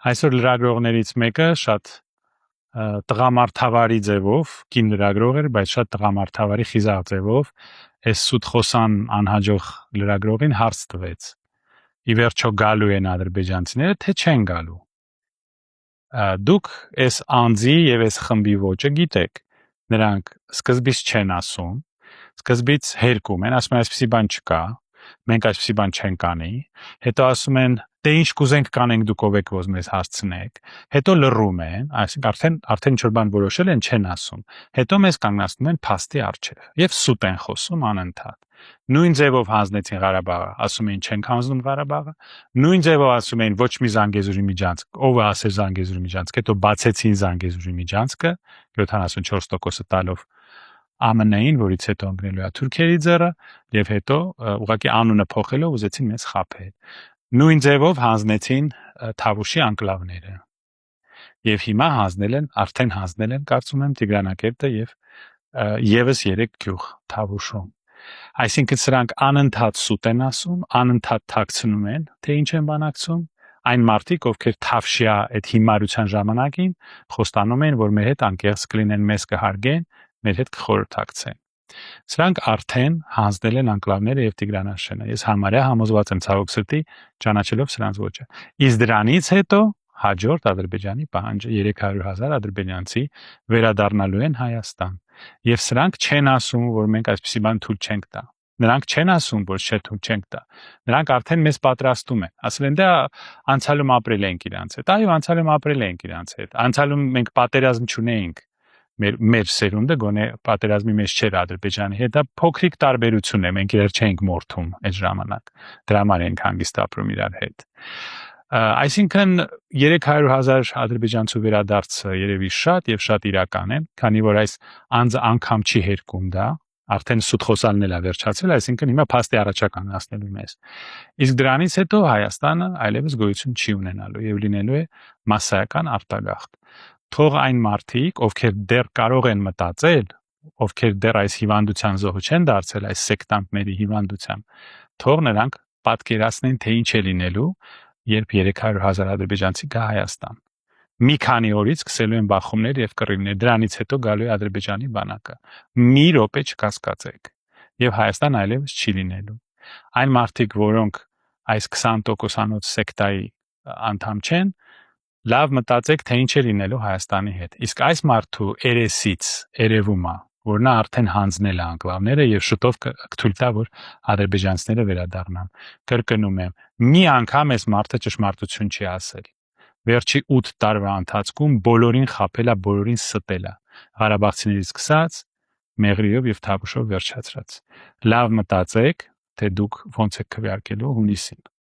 Այսօր լրագրողներից մեկը շատ տղամարդավարի ձևով, կին լրագրող էր, բայց շատ տղամարդավարի խիզախ ձևով այս սուտ խոսան անհաջող լրագրողին հարց տվեց. ի վերջո գալու են ադրբեջանցիները, թե չեն գալու։ Դուք այս անձի եւ այս խմբի ոճը գիտեք։ Նրանք սկզբից չեն ասում, սկզբից հերկում են, ասում են այսպեսի բան չկա, մենք այսպեսի բան չենք անի, հետո ասում են դե ինչ կուզենք կանենք դուք ով եք որ մեզ հարցնեք, հետո լռում են, այսինքն արդեն ինչ որ բան որոշել են չեն ասում, հետո մեզ կանգնացնում են փաստի առջև եւ սուտ են խոսում անընդհատ։ Նույն ձևով հանձնեցին Ղարաբաղը, ասում էին չենք հանձնում Ղարաբաղը, նույն ձևով ասում էին ոչ մի Զանգեզուրի միջանցք, ով է ասել Զանգեզուրի միջանցք, հետո բացեցին Զանգեզուրի միջանցքը 74% տալով ԱՄՆ-ին, որից հետո ընկնելու է թուրքերի ձեռը, եւ հետո ուղղակի անունը փոխելով ուզեցին մեզ խաբել։ Նույն ձևով հանձնեցին Թավուշի անկլավները։ Եվ հիմա արդեն հանձնել են, կարծում եմ, Տիգրանակերտը եւ եւս 3 գյուղ Թավուշում։ Այսինքն սրանք անընդհատ սուտ են ասում, անընդհատ թաքցնում են, թե ինչ են բանակցում։ Այն մարդիկ, ովքեր Թավշյա այդ հիմարության ժամանակին խոստանում են, որ մեր հետ անկեղծ կլինեն, մեզ կհարգեն, մեր հետ կխորհրդակցեն։ Սրանք արդեն հանձնել են անկլավները եւ Տիգրանաշենը։ Ես համարյա համոզված եմ ցավոք սրտի, ճանաչելով սրանց ոճը։ Իսկ դրանից հետո հաջորդ Ադրբեջանի պահանջը 300,000 ադրբեջանցի վերադառնալու են Հայաստան։ Եվ սրանք չեն ասում, որ մենք այսպեսի բան թույլ չենք տա։ Նրանք չեն ասում, որ չէ թույլ չենք տա։ Նրանք արդեն մեզ պատրաստում են։ Ասել են դա անցյալում ապրել ենք իրանց հետ։ Այո, անցյալում ապրել ենք իրանց հետ։ Անցյալում մենք պատերազմ չունեինք։ Մեր սերունդը գոնե պատերազմի մեջ չէր Ադրբեջանի հետ, դա փոքրիկ տարբերություն է, մենք իրար չենք մորթում այդ ժամանակ, դրա համար ենք հանգիստ ապրում իրար հետ։ Այսինքն 300,000 ադրբեջանցու վերադարձը երևի շատ եւ շատ իրական է, քանի որ այս անձը անգամ չի հերքում դա, արդեն սուտ խոսալն էլ է վերջացել, այսինքն հիմա փաստի առաջական հասնելու մեզ։ Իսկ դրանից հետո Հայաստանը այլևս գոյություն չի ունենալու եւ լինելու է մասսայական արտագաղթ։ Թող այն մարդիկ, ովքեր դեռ կարող են մտածել, ովքեր դեռ այս հիվանդության զոհը չեն դարձել, այս սեկտանտների հիվանդության, թող նրանք պատկերացնեն, թե ինչ է լինելու, երբ 300,000 ադրբեջանցի գա Հայաստան։ Մի քանի օրից սկսելու են բախումներ եւ կռիվներ, դրանից հետո գալու է Ադրբեջանի բանակը։ Մի րոպե չկասկածեք։ Եվ Հայաստան այլևս չի լինելու։ Այն մարդիկ, որոնք այս 20%-անոց սեկտայի անդամ չեն, լավ մտածեք, թե ինչ է լինելու Հայաստանի հետ։ Իսկ այս մարդու երեսից երևում է, որ նա արդեն հանձնել է անկլավները եւ շուտով կթույլ տա, որ ադրբեջանցիները վերադառնան։ Կրկնում եմ, մի անգամ այս մարդը ճշմարտություն չի ասել։ Վերջի 8 տարվա ընթացքում բոլորին խաբել է, բոլորին ստել է։ Ղարաբաղցիներից սկսած, Մեղրիով եւ Թավուշով վերջացրած։ Լավ մտածեք, թե դուք ոնց եք քվեարկելու հունիսին։